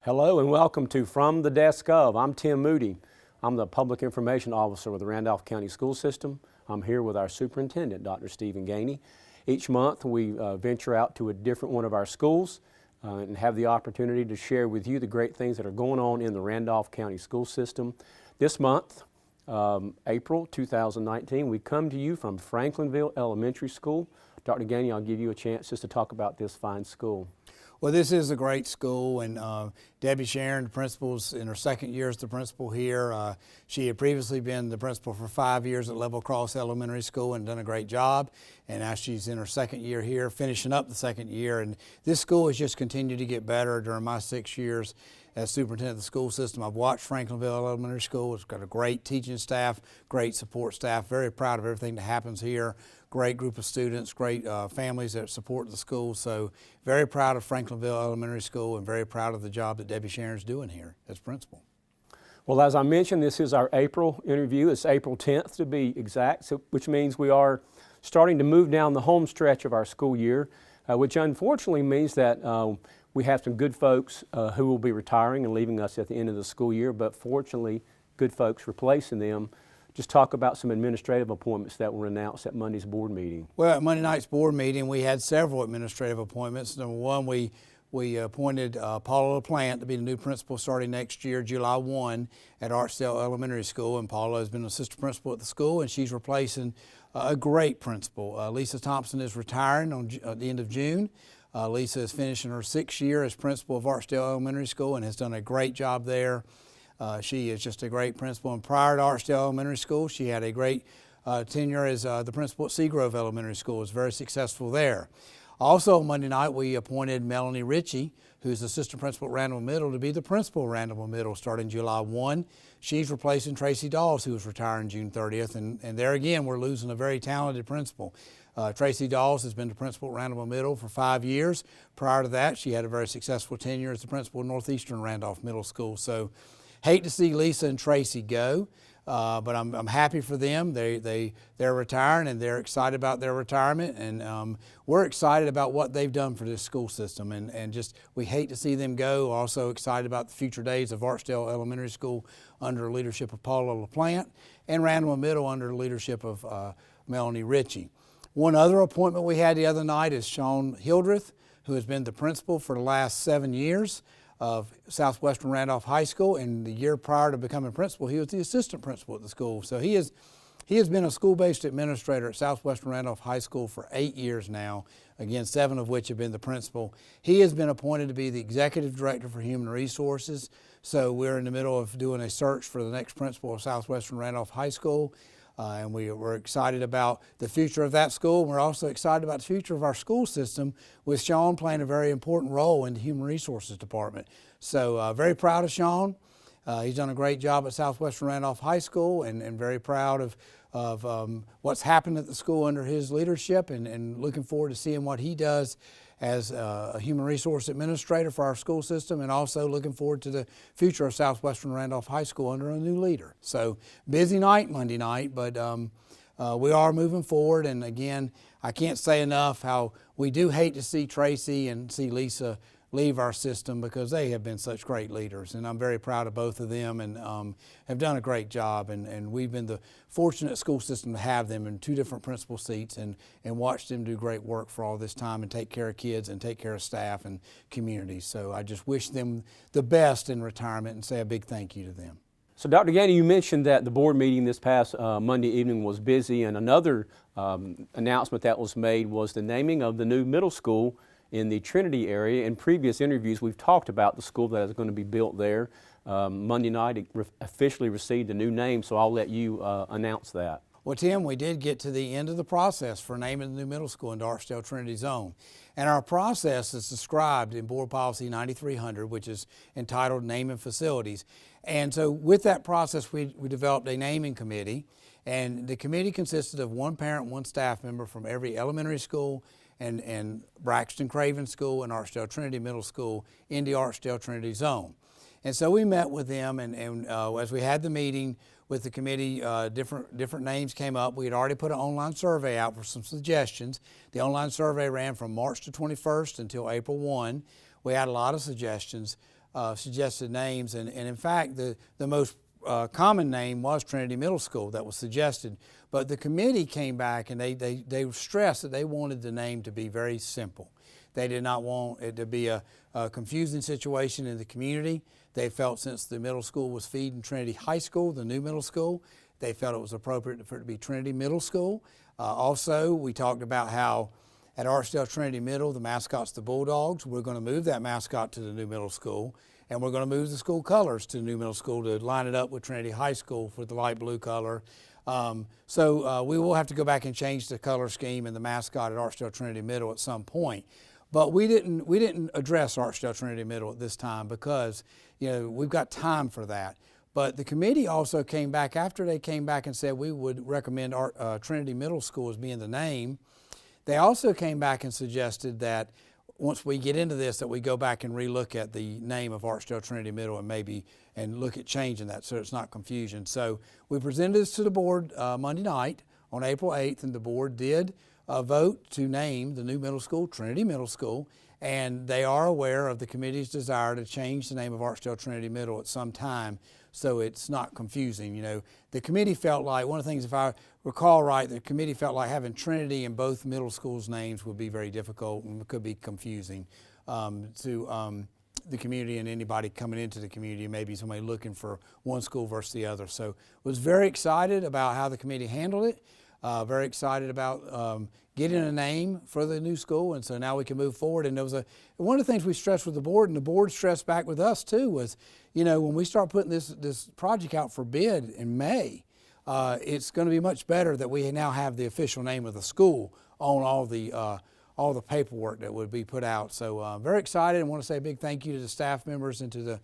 Hello and welcome to From the Desk Of. I'm Tim Moody. I'm the Public Information Officer with the Randolph County School System. I'm here with our Superintendent, Dr. Stephen Gainey. Each month we venture out to a different one of our schools and have the opportunity to share with you the great things that are going on in the Randolph County School System. This month, April 2019, we come to you from Franklinville Elementary School. Dr. Gainey, I'll give you a chance just to talk about this fine school. Well, this is a great school, and Debbie Sharon, the principal's in her second year as the principal here. She had previously been the principal for 5 years at Level Cross Elementary School and done a great job. And now she's in her second year here, finishing up the second year. And this school has just continued to get better during my 6 years as superintendent of the school system. I've watched Franklinville Elementary School. It's got a great teaching staff, great support staff. Very proud of everything that happens here. Great group of students, great families that support the school. So very proud of Franklinville Elementary School and very proud of the job that Debbie Sharon's doing here as principal. Well, as I mentioned, this is our April interview. It's April 10th to be exact, which means we are starting to move down the home stretch of our school year, which unfortunately means that we have some good folks who will be retiring and leaving us at the end of the school year, but fortunately, good folks replacing them. Just talk about some administrative appointments that were announced at Monday's board meeting. Well, at Monday night's board meeting, we had several administrative appointments. Number one, we appointed Paula LaPlante to be the new principal starting next year, July 1, at Archdale Elementary School. And Paula has been assistant principal at the school, and she's replacing a great principal. Lisa Thompson is retiring at the end of June. Lisa is finishing her 6th year as principal of Archdale Elementary School and has done a great job there. She is just a great principal, and prior to Archdale Elementary School, she had a great tenure as the principal at Seagrove Elementary School. Was very successful there. Also, Monday night, we appointed Melanie Ritchie, who's assistant principal at Randolph Middle, to be the principal at Randolph Middle starting July 1. She's replacing Tracy Dawes, who was retiring June 30th, and there again, we're losing a very talented principal. Tracy Dawes has been the principal at Randolph Middle for 5 years. Prior to that, she had a very successful tenure as the principal at Northeastern Randolph Middle School. So, hate to see Lisa and Tracy go, but I'm happy for them. They're retiring and they're excited about their retirement, and we're excited about what they've done for this school system, and just we hate to see them go. Also excited about the future days of Archdale Elementary School under the leadership of Paula LaPlante and Randolph Middle under the leadership of Melanie Ritchie. One other appointment we had the other night is Sean Hildreth, who has been the principal for the last 7 years of Southwestern Randolph High School, and the year prior to becoming principal, he was the assistant principal at the school. So he has been a school-based administrator at Southwestern Randolph High School for 8 years now, again, 7 of which have been the principal. He has been appointed to be the executive director for human resources. So we're in the middle of doing a search for the next principal of Southwestern Randolph High School. And we're excited about the future of that school. We're also excited about the future of our school system, with Sean playing a very important role in the Human Resources Department. So very proud of Sean. He's done a great job at Southwestern Randolph High School, and very proud of what's happened at the school under his leadership, and looking forward to seeing what he does as a human resource administrator for our school system, and also looking forward to the future of Southwestern Randolph High School under a new leader. So busy night Monday night, but we are moving forward. And again, I can't say enough how we do hate to see Tracy and see Lisa leave our system, because they have been such great leaders, and I'm very proud of both of them, and have done a great job, and we've been the fortunate school system to have them in 2 different principal seats, and watch them do great work for all this time and take care of kids and take care of staff and communities. So I just wish them the best in retirement and say a big thank you to them. So Dr. Gainey, you mentioned that the board meeting this past Monday evening was busy, and another announcement that was made was the naming of the new middle school in the Trinity area. In previous interviews, we've talked about the school that is going to be built there. Monday night, it officially received a new name, so I'll let you announce that. Well, Tim, we did get to the end of the process for naming the new middle school in the Archdale Trinity Zone. And our process is described in Board Policy 9300, which is entitled Naming Facilities. And so with that process, we developed a naming committee. And the committee consisted of 1 parent, 1 staff member from every elementary school and Braxton Craven School and Archdale Trinity Middle School in the Archdale Trinity Zone. And so we met with them, and as we had the meeting with the committee, different names came up. We had already put an online survey out for some suggestions. The online survey ran from March the 21st until April 1. We had a lot of suggestions. suggested names, and in fact the most common name was Trinity Middle School that was suggested, but the committee came back and they stressed that they wanted the name to be very simple. They did not want it to be a confusing situation in the community. They felt since the middle school was feeding Trinity High School, the new middle school, they felt it was appropriate for it to be Trinity Middle School. Also, we talked about how at Archdale Trinity Middle, the mascot's the Bulldogs. We're going to move that mascot to the new middle school, and we're going to move the school colors to the new middle school to line it up with Trinity High School for the light blue color. So we will have to go back and change the color scheme and the mascot at Archdale Trinity Middle at some point. But we didn't address Archdale Trinity Middle at this time because, you know, we've got time for that. But the committee also came back after they came back and said we would recommend Trinity Middle School as being the name. They also came back and suggested that once we get into this, that we go back and relook at the name of Archdale Trinity Middle and look at changing that so it's not confusion. So we presented this to the board Monday night on April 8th, and the board did vote to name the new middle school Trinity Middle School, and they are aware of the committee's desire to change the name of Archdale Trinity Middle at some time so it's not confusing. You know, the committee felt like, one of the things, if I recall right, the committee felt like having Trinity in both middle schools' names would be very difficult and could be confusing to the community and anybody coming into the community, maybe somebody looking for one school versus the other. So was very excited about how the committee handled it. Very excited about getting a name for the new school, and so now we can move forward. And there was one of the things we stressed with the board, and the board stressed back with us too, was, you know, when we start putting this project out for bid in May, it's going to be much better that we now have the official name of the school on all the paperwork that would be put out. So very excited, and want to say a big thank you to the staff members and to the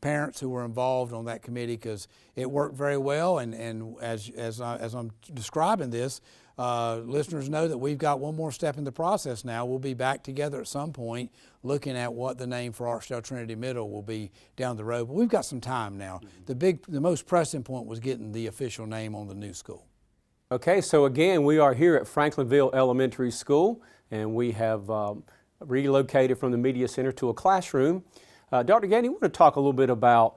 parents who were involved on that committee, because it worked very well. And as I'm describing this, listeners know that we've got one more step in the process now. We'll be back together at some point looking at what the name for Archdale Trinity Middle will be down the road. But we've got some time now. The most pressing point was getting the official name on the new school. Okay, so again, we are here at Franklinville Elementary School, and we have relocated from the media center to a classroom. Dr. Gainey, I want to talk a little bit about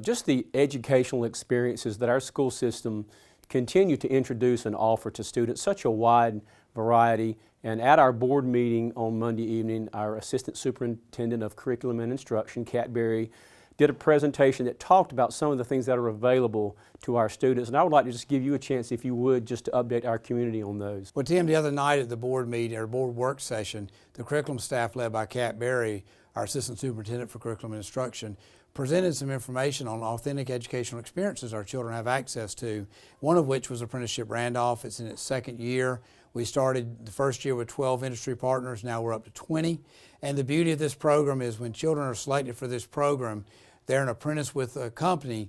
just the educational experiences that our school system continue to introduce and offer to students, such a wide variety. And at our board meeting on Monday evening, our Assistant Superintendent of Curriculum and Instruction, Kat Berry, did a presentation that talked about some of the things that are available to our students. And I would like to just give you a chance, if you would, just to update our community on those. Well, Tim, the other night at the board meeting, or board work session, the curriculum staff led by Kat Berry, our Assistant Superintendent for Curriculum and Instruction, presented some information on authentic educational experiences our children have access to, one of which was Apprenticeship Randolph. It's in its second year. We started the first year with 12 industry partners. Now we're up to 20. And the beauty of this program is when children are selected for this program, they're an apprentice with a company,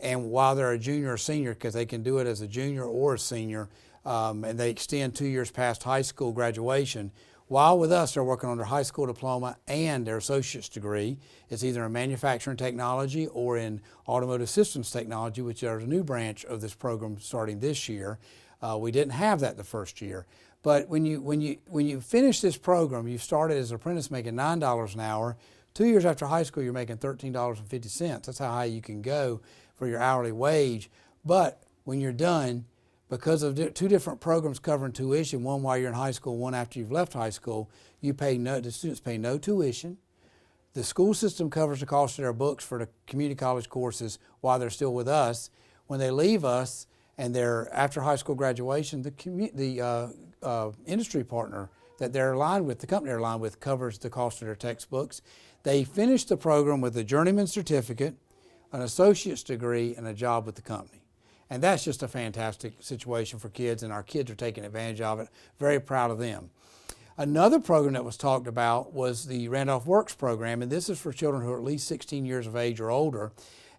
and while they're a junior or senior, because they can do it as a junior or a senior, and they extend 2 years past high school graduation, while with us, they're working on their high school diploma and their associate's degree. It's either in manufacturing technology or in automotive systems technology, which is a new branch of this program starting this year. We didn't have that the first year. But when you finish this program, you started as an apprentice making $9 an hour. 2 years after high school, you're making $13.50. That's how high you can go for your hourly wage. But when you're done, because of two different programs covering tuition, one while you're in high school, one after you've left high school, the students pay no tuition. The school system covers the cost of their books for the community college courses while they're still with us. When they leave us and they're after high school graduation, the industry partner that they're aligned with, the company they're aligned with, covers the cost of their textbooks. They finish the program with a journeyman certificate, an associate's degree, and a job with the company. And that's just a fantastic situation for kids, and our kids are taking advantage of it. Very proud of them. Another program that was talked about was the Randolph Works program, and this is for children who are at least 16 years of age or older.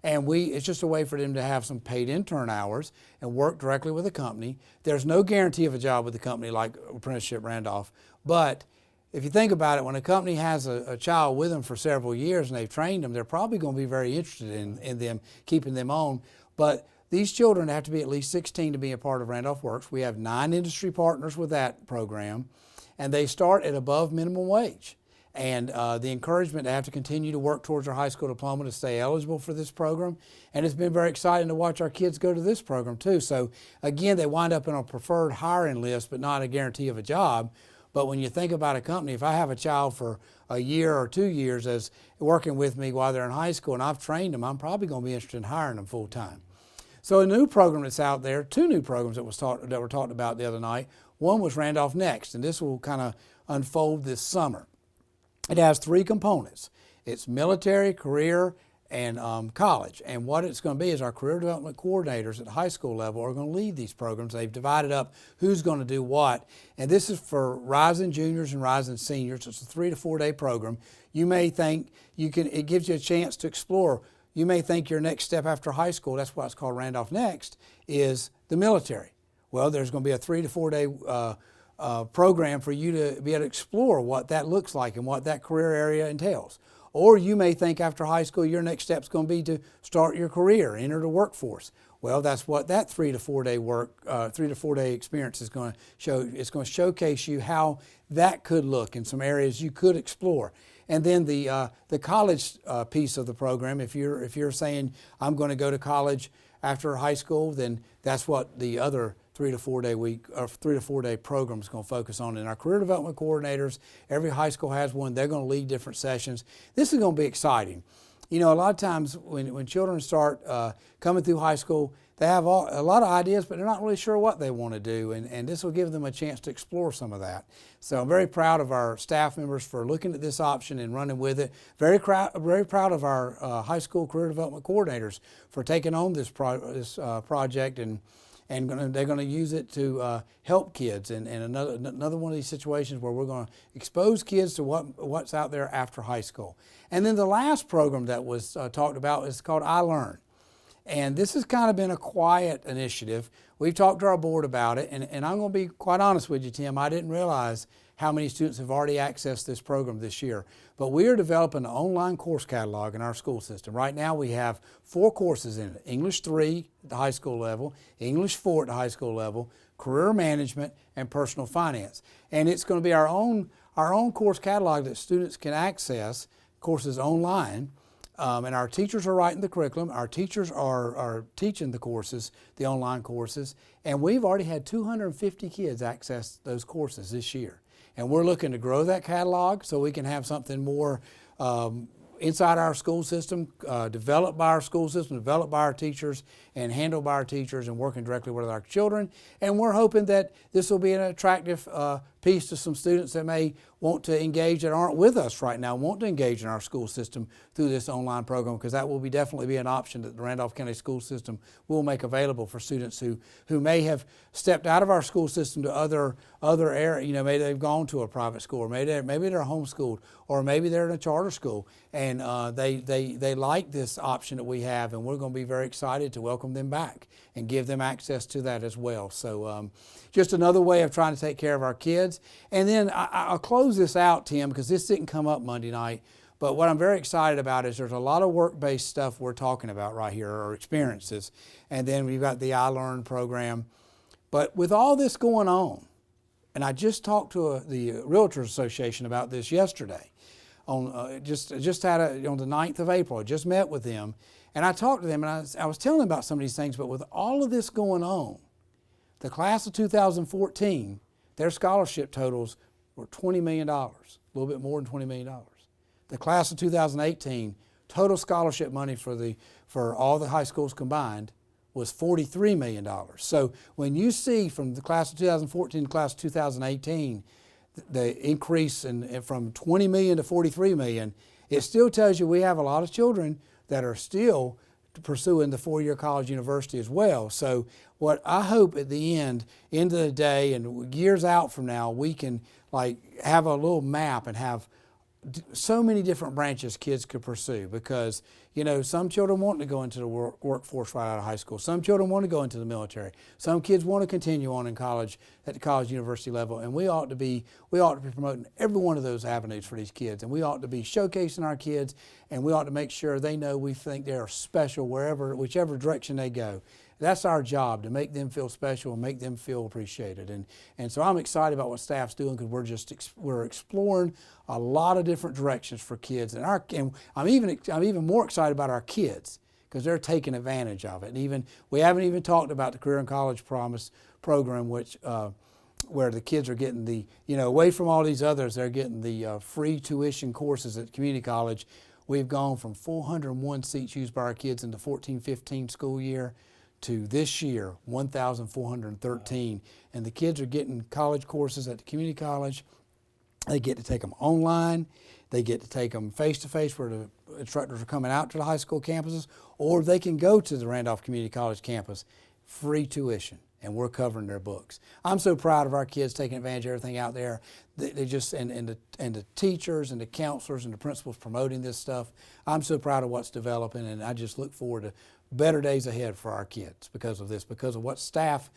And it's just a way for them to have some paid intern hours and work directly with a company. There's no guarantee of a job with the company like Apprenticeship Randolph, but if you think about it, when a company has a child with them for several years and they've trained them, they're probably going to be very interested in them, keeping them on. But these children have to be at least 16 to be a part of Randolph Works. We have 9 industry partners with that program, and they start at above minimum wage. and the encouragement to have to continue to work towards their high school diploma to stay eligible for this program. And it's been very exciting to watch our kids go to this program too. So again, they wind up in a preferred hiring list, but not a guarantee of a job. But when you think about a company, if I have a child for a year or 2 years as working with me while they're in high school and I've trained them, I'm probably going to be interested in hiring them full time. So a new program that's out there, 2 new programs that were talked about the other night. One was Randolph Next, and this will kind of unfold this summer. It has 3 components. It's military, career, and college. And what it's going to be is our career development coordinators at the high school level are going to lead these programs. They've divided up who's going to do what. And this is for rising juniors and rising seniors. It's a 3 to 4 day program. You may think it gives you a chance to explore. You may think your next step after high school, that's why it's called Randolph Next, is the military. Well, there's going to be a 3 to 4 day program for you to be able to explore what that looks like and what that career area entails. Or you may think after high school your next step is going to be to start your career, enter the workforce. Well, that's what that 3 to 4 day experience is going to show. It's going to showcase you how that could look in some areas you could explore. And then the college piece of the program, if you're saying I'm going to go to college after high school, then that's what the other 3 to 4 day program is going to focus on. And our career development coordinators, every high school has one. They're going to lead different sessions. This is going to be exciting. You know, a lot of times when children start coming through high school, they have a lot of ideas, but they're not really sure what they want to do. And this will give them a chance to explore some of that. So I'm very proud of our staff members for looking at this option and running with it. Very proud of our high school career development coordinators for taking on this project and they're going to use it to help kids and another one of these situations where we're going to expose kids to what's out there after high school. And then the last program that was talked about is called I Learn. And this has kind of been a quiet initiative. We've talked to our board about it, and I'm going to be quite honest with you, Tim, I didn't realize how many students have already accessed this program this year. But we are developing an online course catalog in our school system. Right now we have 4 courses in it: English 3 at the high school level, English 4 at the high school level, career management, and personal finance. And it's going to be our own course catalog that students can access courses online. And our teachers are writing the curriculum. Our teachers are teaching the courses, the online courses. And we've already had 250 kids access those courses this year. And we're looking to grow that catalog so we can have something more inside our school system, developed by our school system, developed by our teachers, and handled by our teachers and working directly with our children. And we're hoping that this will be an attractive piece to some students that may want to engage that aren't with us right now, want to engage in our school system through this online program, because that will definitely be an option that the Randolph County school system will make available for students who may have stepped out of our school system to other areas. You know, maybe they've gone to a private school, or maybe they're homeschooled, or maybe they're in a charter school, and they like this option that we have, and we're going to be very excited to welcome them back and give them access to that as well. So just another way of trying to take care of our kids. And then I'll close this out, Tim, because this didn't come up Monday night. But what I'm very excited about is there's a lot of work-based stuff we're talking about right here, or experiences. And then we've got the I Learn program. But with all this going on, and I just talked to the Realtors Association about this yesterday, just had on the 9th of April. I just met with them, and I talked to them, and I was telling them about some of these things. But with all of this going on, the class of 2014, their scholarship totals were $20 million, a little bit more than $20 million. The class of 2018, total scholarship money for all the high schools combined was $43 million. So when you see from the class of 2014 to the class of 2018, the increase from $20 million to $43 million, it still tells you we have a lot of children that are still pursuing the 4-year college university as well. So what I hope at the end of the day and years out from now, we can have a little map and have so many different branches kids could pursue, because some children want to go into the workforce right out of high school. Some children want to go into the military. Some kids want to continue on in college at the college university level, and we ought to be promoting every one of those avenues for these kids, and we ought to be showcasing our kids, and we ought to make sure they know we think they are special whichever direction they go. That's our job, to make them feel special and make them feel appreciated. And so I'm excited about what staff's doing, because we're exploring a lot of different directions for kids. And I'm even more excited about our kids, because they're taking advantage of it. And we haven't even talked about the Career and College Promise program, which where the kids are getting away from all these others, they're getting the free tuition courses at community college. We've gone from 401 seats used by our kids in the 14-15 school year to this year, 1,413. And the kids are getting college courses at the community college. They get to take them online. They get to take them face-to-face where the instructors are coming out to the high school campuses, or they can go to the Randolph Community College campus, free tuition, and we're covering their books. I'm so proud of our kids taking advantage of everything out there. They just and the teachers and the counselors and the principals promoting this stuff. I'm so proud of what's developing, and I just look forward to better days ahead for our kids because of this, because of what staff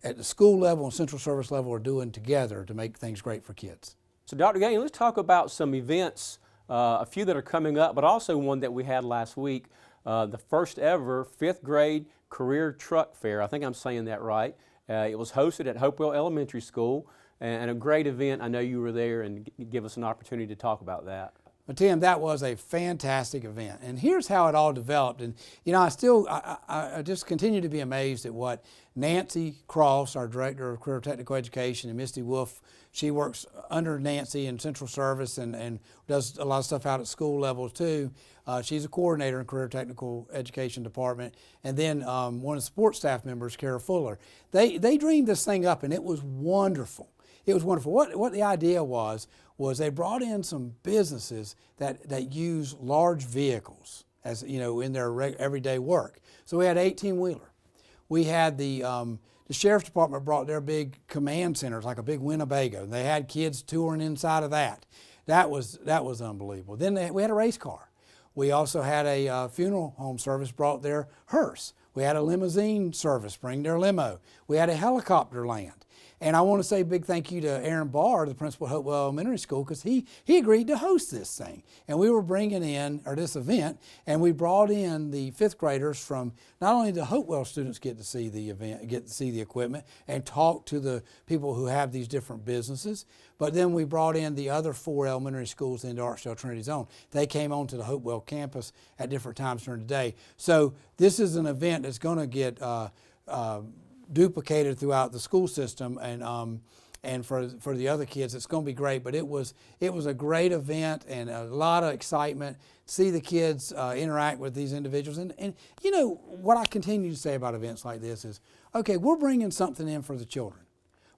at the school level and central service level are doing together to make things great for kids. So Dr. Gainey, let's talk about some events, a few that are coming up, but also one that we had last week, the first ever 5th grade career truck fair. I think I'm saying that right. It was hosted at Hopewell Elementary School, and a great event. I know you were there, and give us an opportunity to talk about that. Well, Tim, that was a fantastic event, and here's how it all developed. And I just continue to be amazed at what Nancy Cross, our Director of Career Technical Education, and Misty Wolf, she works under Nancy in Central Service and does a lot of stuff out at school level too. She's a coordinator in Career Technical Education Department. And then one of the support staff members, Kara Fuller. They dreamed this thing up, and it was wonderful. It was wonderful. What the idea was they brought in some businesses that use large vehicles as in their everyday work. So we had 18-wheeler. We had the Sheriff's Department brought their big command centers, like a big Winnebago. They had kids touring inside of that. That was unbelievable. Then we had a race car. We also had a funeral home service brought their hearse. We had a limousine service bring their limo. We had a helicopter land. And I want to say a big thank you to Aaron Barr, the principal at Hopewell Elementary School, because he agreed to host this thing. And we were bringing in, or this event, and we brought in the 5th graders from, not only the Hopewell students get to see the event, get to see the equipment and talk to the people who have these different businesses, but then we brought in the other 4 elementary schools in the Archdale Trinity zone. They came onto the Hopewell campus at different times during the day. So this is an event that's going to get duplicated throughout the school system, and for the other kids, it's going to be great. But it was a great event and a lot of excitement. See the kids interact with these individuals, and what I continue to say about events like this is, okay, we're bringing something in for the children,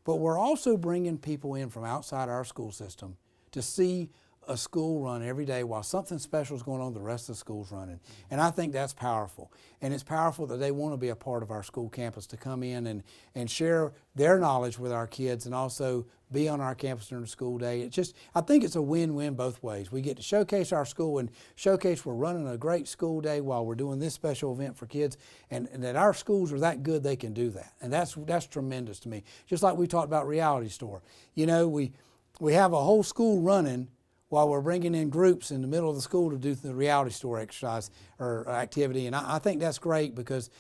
but we're also bringing people in from outside our school system to see a school run every day while something special is going on, the rest of the school's running. And I think that's powerful. And it's powerful that they want to be a part of our school campus, to come in and share their knowledge with our kids and also be on our campus during the school day. I think it's a win-win both ways. We get to showcase our school and showcase we're running a great school day while we're doing this special event for kids, and that our schools are that good they can do that. And that's tremendous to me. Just like we talked about Reality Store. We have a whole school running while we're bringing in groups in the middle of the school to do the Reality Store exercise or activity. And I think that's great, because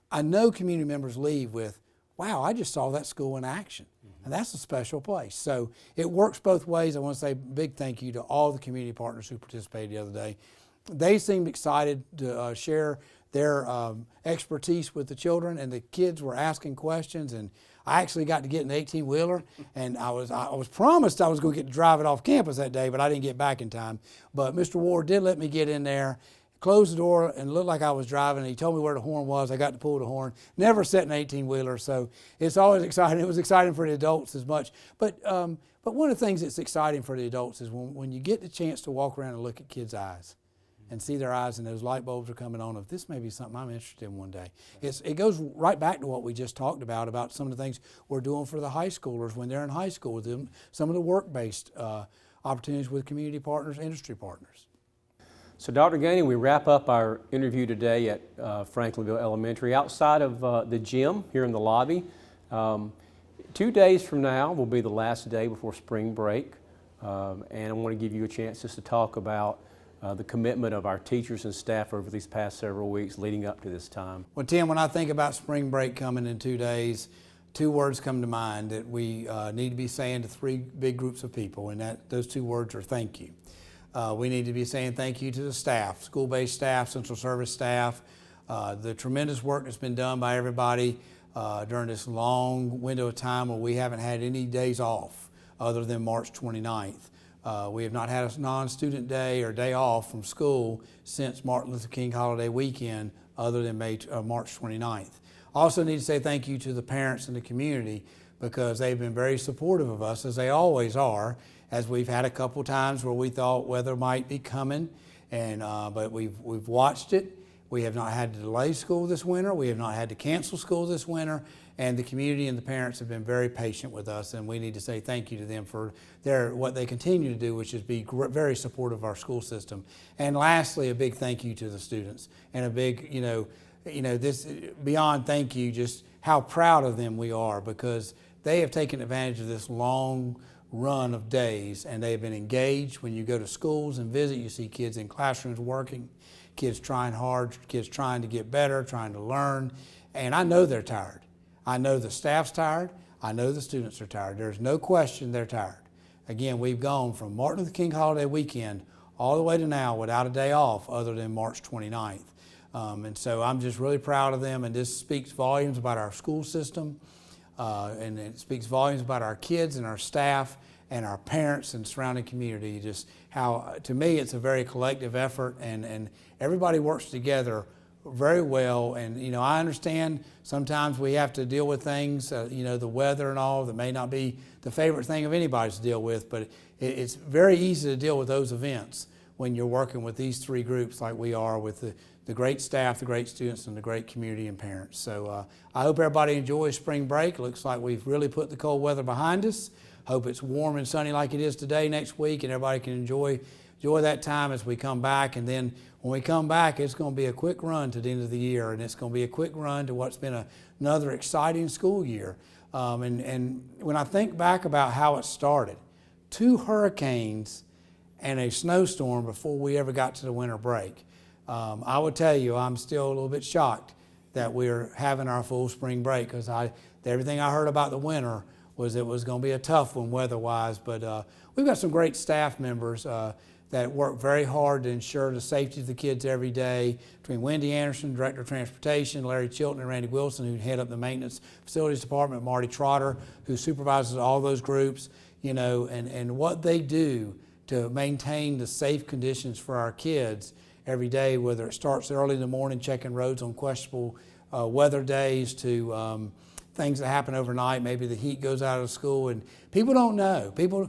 I know community members leave with, wow, I just saw that school in action. And that's a special place. So it works both ways. I want to say a big thank you to all the community partners who participated the other day. They seemed excited to share their expertise with the children, and the kids were asking questions, and I actually got to get an 18-wheeler, and I was promised I was going to get to drive it off campus that day, but I didn't get back in time. But Mr. Ward did let me get in there, close the door, and it looked like I was driving. He told me where the horn was. I got to pull the horn. Never set an 18-wheeler, so it's always exciting. It was exciting for the adults as much. But one of the things that's exciting for the adults is when you get the chance to walk around and look at kids' eyes and see their eyes, and those light bulbs are coming on of, this may be something I'm interested in one day. It goes right back to what we just talked about some of the things we're doing for the high schoolers when they're in high school, with them, some of the work-based opportunities with community partners, industry partners. So Dr. Gainey, we wrap up our interview today at Franklinville Elementary outside of the gym here in the lobby. 2 days from now will be the last day before spring break, and I want to give you a chance just to talk about the commitment of our teachers and staff over these past several weeks leading up to this time. Well, Tim, when I think about spring break coming in 2 days, 2 words come to mind that we need to be saying to 3 big groups of people, and those 2 words are thank you. We need to be saying thank you to the staff, school-based staff, central service staff, the tremendous work that's been done by everybody during this long window of time where we haven't had any days off other than March 29th. We have not had a non-student day or day off from school since Martin Luther King holiday weekend other than March 29th. Also need to say thank you to the parents and the community because they've been very supportive of us, as they always are, as we've had a couple times where we thought weather might be coming, but we've watched it. We have not had to delay school this winter. We have not had to cancel school this winter. And the community and the parents have been very patient with us, and we need to say thank you to them for what they continue to do, which is be very supportive of our school system. And lastly, a big thank you to the students, and a big, this beyond thank you, just how proud of them we are because they have taken advantage of this long run of days, and they have been engaged. When you go to schools and visit, you see kids in classrooms working, kids trying hard, kids trying to get better, trying to learn, and I know they're tired. I know the staff's tired. I know the students are tired. There's no question they're tired. Again, we've gone from Martin Luther King holiday weekend all the way to now without a day off other than March 29th. And so I'm just really proud of them, and this speaks volumes about our school system, and it speaks volumes about our kids and our staff and our parents and surrounding community. Just how, to me, it's a very collective effort, and everybody works together very well. And I understand sometimes we have to deal with things, the weather and all, that may not be the favorite thing of anybody's to deal with, but it's very easy to deal with those events when you're working with these 3 groups like we are with the great staff, the great students, and the great community and parents. So I hope everybody enjoys spring break. It looks like we've really put the cold weather behind us. Hope it's warm and sunny like it is today next week, and everybody can enjoy that time as we come back. And then when we come back, it's going to be a quick run to the end of the year, and it's going to be a quick run to what's been another exciting school year. And when I think back about how it started, 2 hurricanes and a snowstorm before we ever got to the winter break, I would tell you I'm still a little bit shocked that we're having our full spring break, because everything I heard about the winter was it was going to be a tough one weather-wise. But we've got some great staff members that work very hard to ensure the safety of the kids every day, between Wendy Anderson, Director of Transportation, Larry Chilton, and Randy Wilson, who head up the Maintenance Facilities Department, Marty Trotter, who supervises all those groups, and what they do to maintain the safe conditions for our kids every day, whether it starts early in the morning checking roads on questionable weather days to things that happen overnight. Maybe the heat goes out of school, and people don't know. People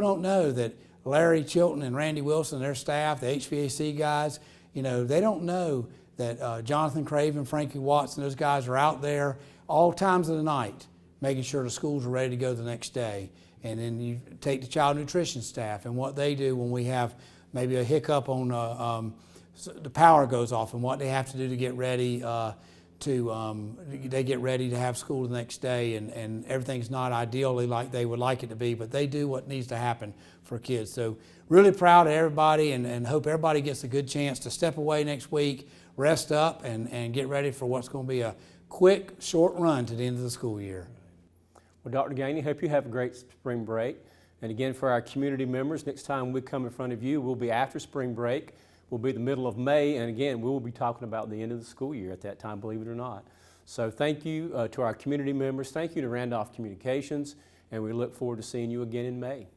don't know that Larry Chilton and Randy Wilson, their staff, the HVAC guys, they don't know that Jonathan Craven, Frankie Watson, those guys are out there all times of the night making sure the schools are ready to go the next day. And then you take the child nutrition staff and what they do when we have maybe a hiccup on the power goes off, and what they have to do to get ready they get ready to have school the next day, and everything's not ideally like they would like it to be, but they do what needs to happen for kids. So really proud of everybody, and hope everybody gets a good chance to step away next week, rest up, and get ready for what's going to be a quick, short run to the end of the school year. Well, Dr. Gainey, hope you have a great spring break. And again, for our community members, next time we come in front of you, we'll be after spring break. We'll be the middle of May, and again, we will be talking about the end of the school year at that time, believe it or not. So thank you to our community members. Thank you to Randolph Communications, and we look forward to seeing you again in May.